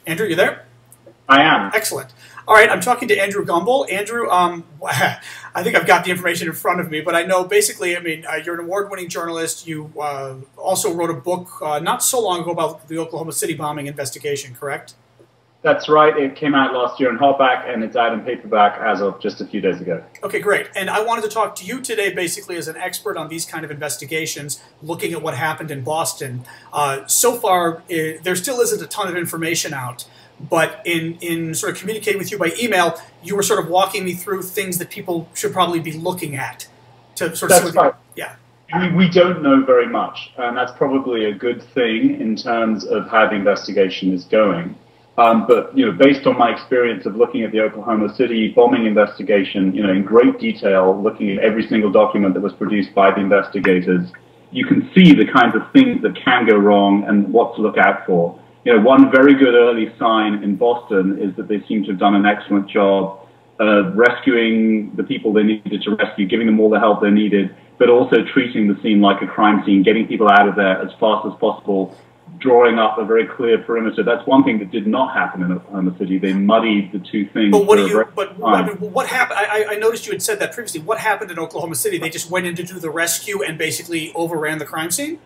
Andrew, you there? I am. Excellent. All right, I'm talking to Andrew Gumbel. Andrew, I think I've got the information in front of me, but I know basically, you're an award-winning journalist. You also wrote a book not so long ago about the Oklahoma City bombing investigation, correct? That's right. It came out last year in hardback, and it's out in paperback as of just a few days ago. Okay, great. And I wanted to talk to you today basically as an expert on these kind of investigations, looking at what happened in Boston. So far, there still isn't a ton of information out. But in sort of communicating with you by email, you were sort of walking me through things that people should probably be looking at to sort of. That's right. Yeah. We don't know very much, and that's probably a good thing in terms of how the investigation is going. But based on my experience of looking at the Oklahoma City bombing investigation, in great detail, looking at every single document that was produced by the investigators, you can see the kinds of things that can go wrong and what to look out for. One very good early sign in Boston is that they seem to have done an excellent job of rescuing the people they needed to rescue, giving them all the help they needed, but also treating the scene like a crime scene, getting people out of there as fast as possible, drawing up a very clear perimeter. That's one thing that did not happen in Oklahoma City. They muddied the two things. But what happened? I noticed you had said that previously. What happened in Oklahoma City? They just went in to do the rescue and basically overran the crime scene?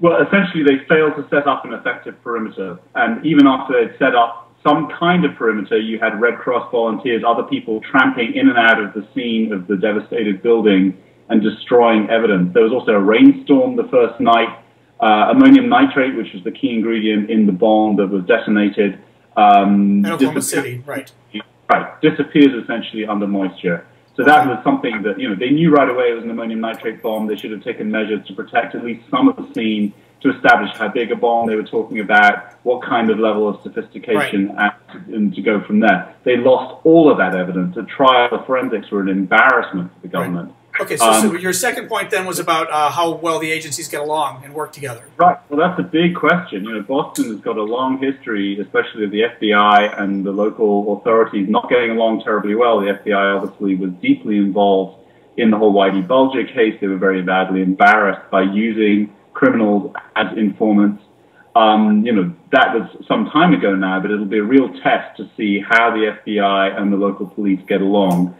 Well, essentially, they failed to set up an effective perimeter. And even after they'd set up some kind of perimeter, you had Red Cross volunteers, other people tramping in and out of the scene of the devastated building and destroying evidence. There was also a rainstorm the first night. Ammonium nitrate, which was the key ingredient in the bomb that was detonated. In Oklahoma City, right. Right, disappears essentially under moisture. So that was something that, they knew right away it was an ammonium nitrate bomb. They should have taken measures to protect at least some of the scene, to establish how big a bomb they were talking about, what kind of level of sophistication, and to go from there. They lost all of that evidence. The trial, the forensics were an embarrassment for the government. Right. Okay, so your second point then was about how well the agencies get along and work together. Right. Well, that's a big question. Boston has got a long history, especially of the FBI and the local authorities not getting along terribly well. The FBI obviously was deeply involved in the whole Whitey Bulger case. They were very badly embarrassed by using criminals as informants. That was some time ago now, but it'll be a real test to see how the FBI and the local police get along.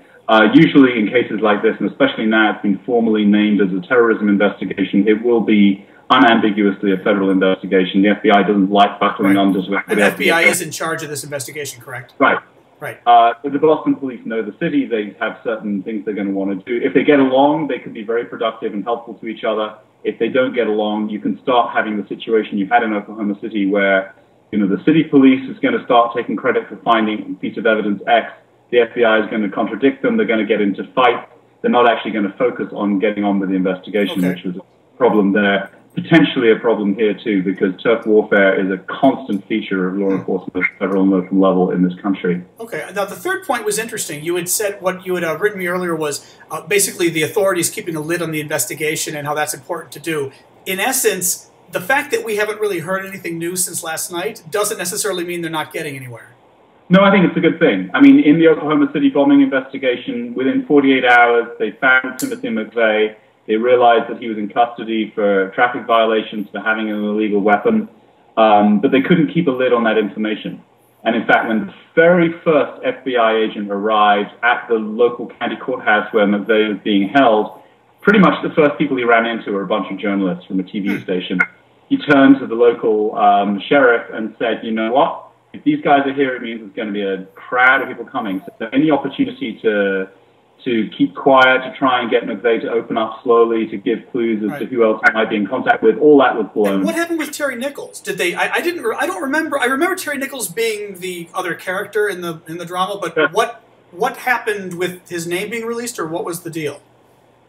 Usually in cases like this, and especially now it's been formally named as a terrorism investigation, it will be unambiguously a federal investigation. The FBI doesn't like buckling under to it. And the FBI is in charge of this investigation, correct? Right. Right. The Boston police know the city. They have certain things they're going to want to do. If they get along, they can be very productive and helpful to each other. If they don't get along, you can start having the situation you had in Oklahoma City where, the city police is going to start taking credit for finding a piece of evidence X. The FBI is going to contradict them. They're going to get into fights. They're not actually going to focus on getting on with the investigation, which was a problem there. Potentially a problem here, too, because turf warfare is a constant feature of law enforcement at the federal and local level in this country. Okay. Now, the third point was interesting. You had said what you had written me earlier was basically the authorities keeping a lid on the investigation and how that's important to do. In essence, the fact that we haven't really heard anything new since last night doesn't necessarily mean they're not getting anywhere. No, I think it's a good thing. In the Oklahoma City bombing investigation, within 48 hours, they found Timothy McVeigh. They realized that he was in custody for traffic violations for having an illegal weapon, but they couldn't keep a lid on that information. And in fact, when the very first FBI agent arrived at the local county courthouse where McVeigh was being held, pretty much the first people he ran into were a bunch of journalists from a TV station. He turned to the local sheriff and said, you know what? If these guys are here, it means there's going to be a crowd of people coming. So any opportunity to keep quiet, to try and get McVeigh to open up slowly, to give clues as to who else he might be in contact with, all that was blown. And what happened with Terry Nichols? Did they? I don't remember. I remember Terry Nichols being the other character in the drama, but what happened with his name being released, or what was the deal?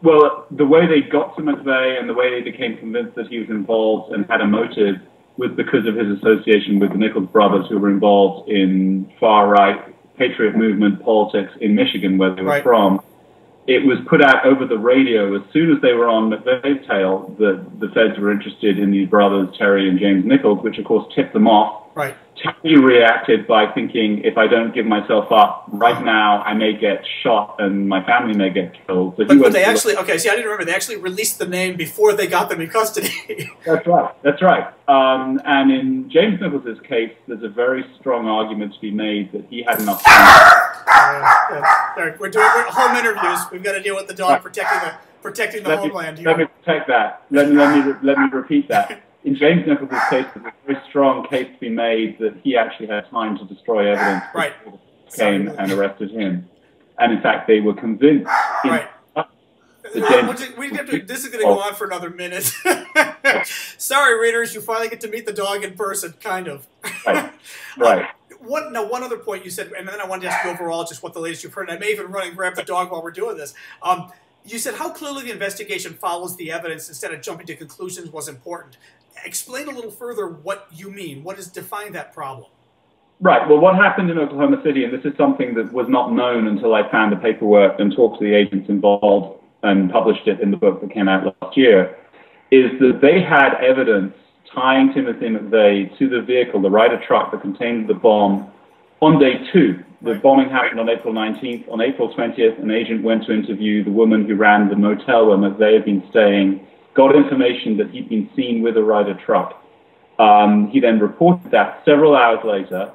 Well, the way they got to McVeigh and the way they became convinced that he was involved and had a motive was because of his association with the Nichols brothers, who were involved in far-right patriot movement politics in Michigan, where they were from. It was put out over the radio as soon as they were on McVeigh's tail that the feds were interested in these brothers, Terry and James Nichols, which of course tipped them off. Right. He reacted by thinking, if I don't give myself up right now, I may get shot and my family may get killed. So but they actually, okay, see, I didn't remember. They actually released the name before they got them in custody. That's right. That's right. And in James Nichols's case, there's a very strong argument to be made that he had enough time. We're doing home interviews. We've got to deal with the dog protecting the homeland here. Let me protect that. Let me repeat that. In James Nichols's case, there's a very strong case to be made that he actually had time to destroy evidence before they came and arrested him. And in fact, they were convinced. Right. This is going to go on for another minute. Sorry, readers, you finally get to meet the dog in person, kind of. Right. One other point you said, and then I wanted to ask you overall just what the latest you've heard. And I may even run and grab the dog while we're doing this. You said how clearly the investigation follows the evidence instead of jumping to conclusions was important. Explain a little further what you mean. What is define that problem? Right. Well, what happened in Oklahoma City, and this is something that was not known until I found the paperwork and talked to the agents involved and published it in the book that came out last year, is that they had evidence tying Timothy McVeigh to the vehicle, the Ryder truck that contained the bomb, on day 2. The bombing happened on April 19th. On April 20th, an agent went to interview the woman who ran the motel where McVeigh had been staying, got information that he'd been seen with a Ryder truck. He then reported that several hours later,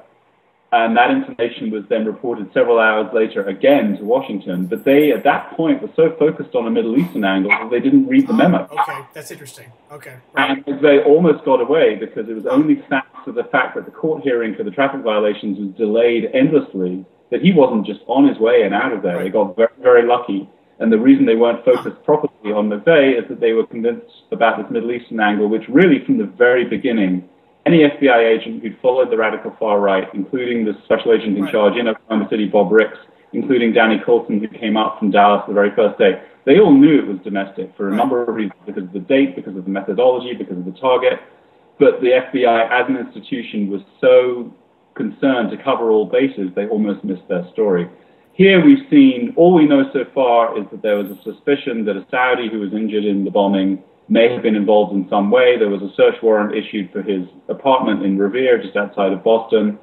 and that information was then reported several hours later again to Washington. But they, at that point, were so focused on a Middle Eastern angle that they didn't read the memo. Okay, that's interesting. Okay. Right. And they almost got away because it was only thanks to the fact that the court hearing for the traffic violations was delayed endlessly that he wasn't just on his way and out of there. Right. They got very, very lucky. And the reason they weren't focused properly on McVeigh is that they were convinced about this Middle Eastern angle, which really from the very beginning, any FBI agent who'd followed the radical far right, including the special agent in charge in Oklahoma City, Bob Ricks, including Danny Coulson, who came up from Dallas the very first day, they all knew it was domestic for a number of reasons, because of the date, because of the methodology, because of the target. But the FBI as an institution was so concerned to cover all bases, they almost missed their story. Here we've seen, all we know so far is that there was a suspicion that a Saudi who was injured in the bombing may have been involved in some way. There was a search warrant issued for his apartment in Revere, just outside of Boston.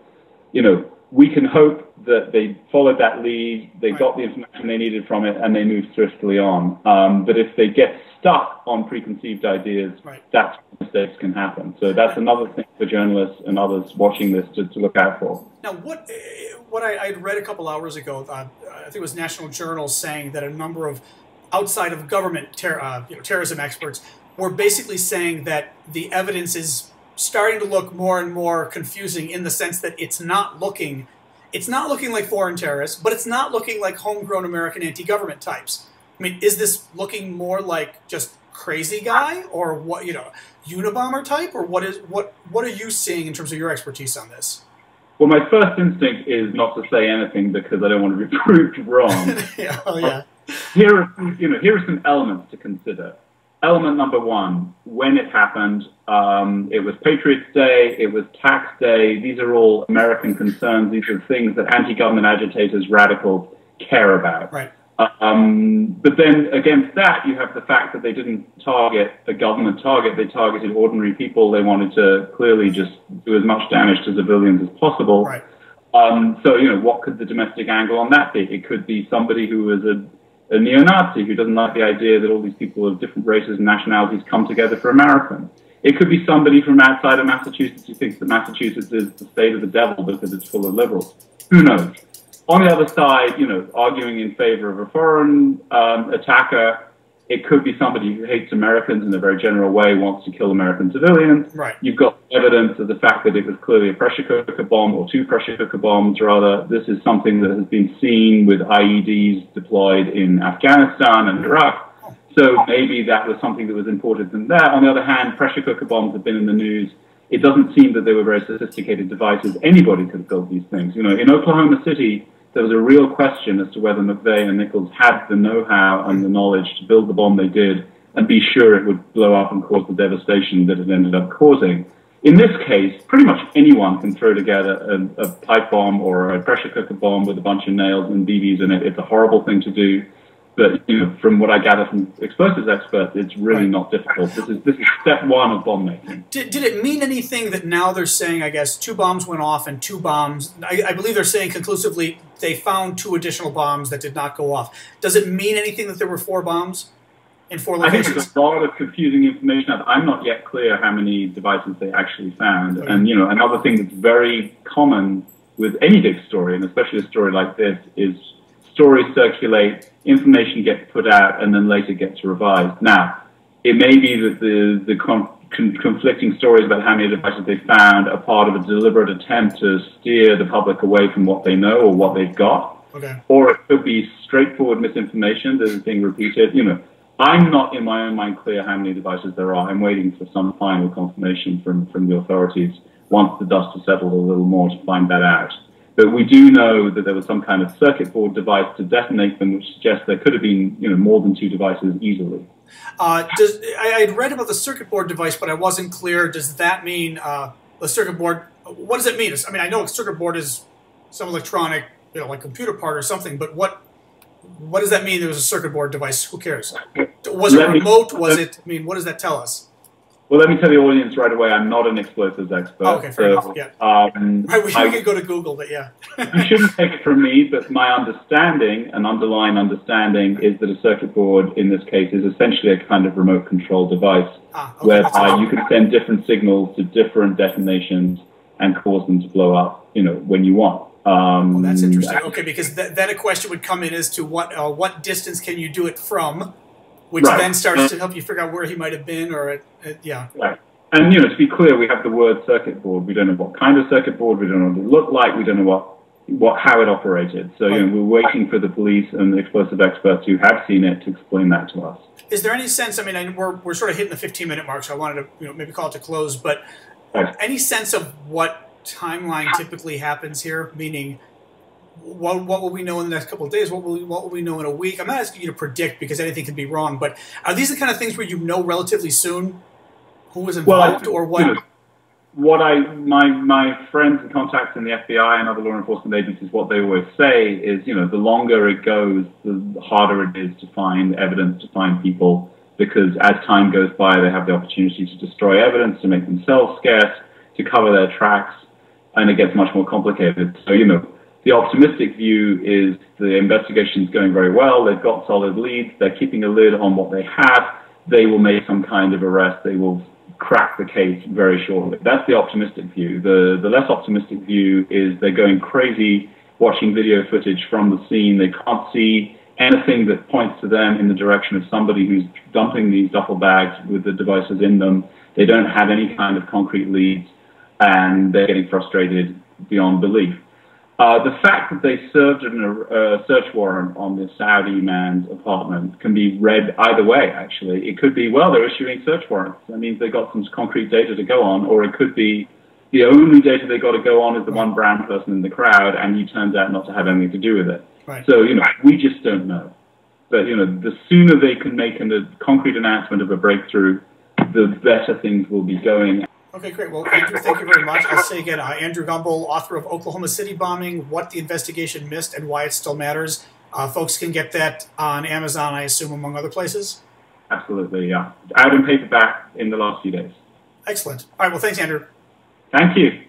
You know, we can hope that they followed that lead, they got the information they needed from it, and they moved swiftly on. But if they get stuck on preconceived ideas, that's when mistakes can happen. So that's another thing for journalists and others watching this to look out for. Now, what I read a couple hours ago, I think it was National Journal, saying that a number of outside of government terrorism experts were basically saying that the evidence is starting to look more and more confusing in the sense that it's not looking like foreign terrorists, but it's not looking like homegrown American anti-government types. I mean, is this looking more like just crazy guy or what, Unabomber type, or what are you seeing in terms of your expertise on this? Well, my first instinct is not to say anything because I don't want to be proved wrong. Here are some elements to consider. Element number one, when it happened, it was Patriots Day, it was Tax Day. These are all American concerns. These are things that anti-government agitators, radicals, care about. Right. But then against that, you have the fact that they didn't target a government target. They targeted ordinary people. They wanted to clearly just do as much damage to civilians as possible. Right. So, what could the domestic angle on that be? It could be somebody who was a neo-Nazi who doesn't like the idea that all these people of different races and nationalities come together for America. It could be somebody from outside of Massachusetts who thinks that Massachusetts is the state of the devil because it's full of liberals. Who knows? On the other side, arguing in favor of a foreign attacker, it could be somebody who hates Americans in a very general way, wants to kill American civilians. Right. You've got evidence of the fact that it was clearly a pressure cooker bomb, or two pressure cooker bombs, rather. This is something that has been seen with IEDs deployed in Afghanistan and Iraq. So maybe that was something that was imported from there. On the other hand, pressure cooker bombs have been in the news. It doesn't seem that they were very sophisticated devices. Anybody could have built these things. In Oklahoma City, there was a real question as to whether McVeigh and Nichols had the know-how and the knowledge to build the bomb they did and be sure it would blow up and cause the devastation that it ended up causing. In this case, pretty much anyone can throw together a pipe bomb or a pressure cooker bomb with a bunch of nails and BBs in it. It's a horrible thing to do. But from what I gather from explosives experts, it's really not difficult. This is step one of bomb making. Did it mean anything that now they're saying, I guess, 2 bombs went off and 2 bombs, I believe they're saying conclusively they found 2 additional bombs that did not go off. Does it mean anything that there were 4 bombs in 4 locations? I think there's a lot of confusing information. I'm not yet clear how many devices they actually found. Okay. And another thing that's very common with any big story, and especially a story like this, is stories circulate, information gets put out, and then later gets revised. Now, it may be that the conflicting stories about how many devices they found are part of a deliberate attempt to steer the public away from what they know or what they've got. Okay. Or it could be straightforward misinformation that is being repeated. I'm not in my own mind clear how many devices there are. I'm waiting for some final confirmation from the authorities once the dust has settled a little more to find that out. But we do know that there was some kind of circuit board device to detonate them, which suggests there could have been, more than 2 devices easily. I'd read about the circuit board device, but I wasn't clear. Does that mean the circuit board? What does it mean? I mean, I know a circuit board is some electronic, like computer part or something. But what does that mean? There was a circuit board device. Who cares? Was it remote? Was it? I mean, what does that tell us? Well, let me tell the audience right away, I'm not an explosives expert. Oh, okay, fair enough. Yeah. Right, we could go to Google, but yeah. You shouldn't take it from me, but my understanding, an underlying understanding, is that a circuit board, in this case, is essentially a kind of remote control device, whereby you can send different signals to different destinations and cause them to blow up, when you want. Well, that's interesting. Okay, because then a question would come in as to what distance can you do it from, which then starts to help you figure out where he might have been, or yeah. Right. And to be clear, we have the word circuit board. We don't know what kind of circuit board. We don't know what it looked like. We don't know how it operated. So we're waiting for the police and the explosive experts who have seen it to explain that to us. Is there any sense? I mean, we're sort of hitting the 15-minute mark, so I wanted to maybe call it to close. But any sense of what timeline typically happens here? Meaning, what will we know in the next couple of days? What will we know in a week? I'm not asking you to predict because anything can be wrong, but are these the kind of things where relatively soon who was involved or what? My friends and contacts in the FBI and other law enforcement agencies, what they always say is, the longer it goes, the harder it is to find evidence, to find people, because as time goes by, they have the opportunity to destroy evidence, to make themselves scarce, to cover their tracks, and it gets much more complicated. So, the optimistic view is the investigation is going very well. They've got solid leads. They're keeping a lid on what they have. They will make some kind of arrest. They will crack the case very shortly. That's the optimistic view. The less optimistic view is they're going crazy watching video footage from the scene. They can't see anything that points to them in the direction of somebody who's dumping these duffel bags with the devices in them. They don't have any kind of concrete leads, and they're getting frustrated beyond belief. The fact that they served a search warrant on this Saudi man's apartment can be read either way, actually. It could be, well, they're issuing search warrants. That means they've got some concrete data to go on, or it could be the only data they've got to go on is the one brown person in the crowd, and he turns out not to have anything to do with it. Right. So, we just don't know. But, the sooner they can make a concrete announcement of a breakthrough, the better things will be going. Okay, great. Well, Andrew, thank you very much. I'll say again, Andrew Gumbel, author of Oklahoma City Bombing, What the Investigation Missed and Why It Still Matters. Folks can get that on Amazon, I assume, among other places? Absolutely, yeah. Out in paperback in the last few days. Excellent. All right, well, thanks, Andrew. Thank you.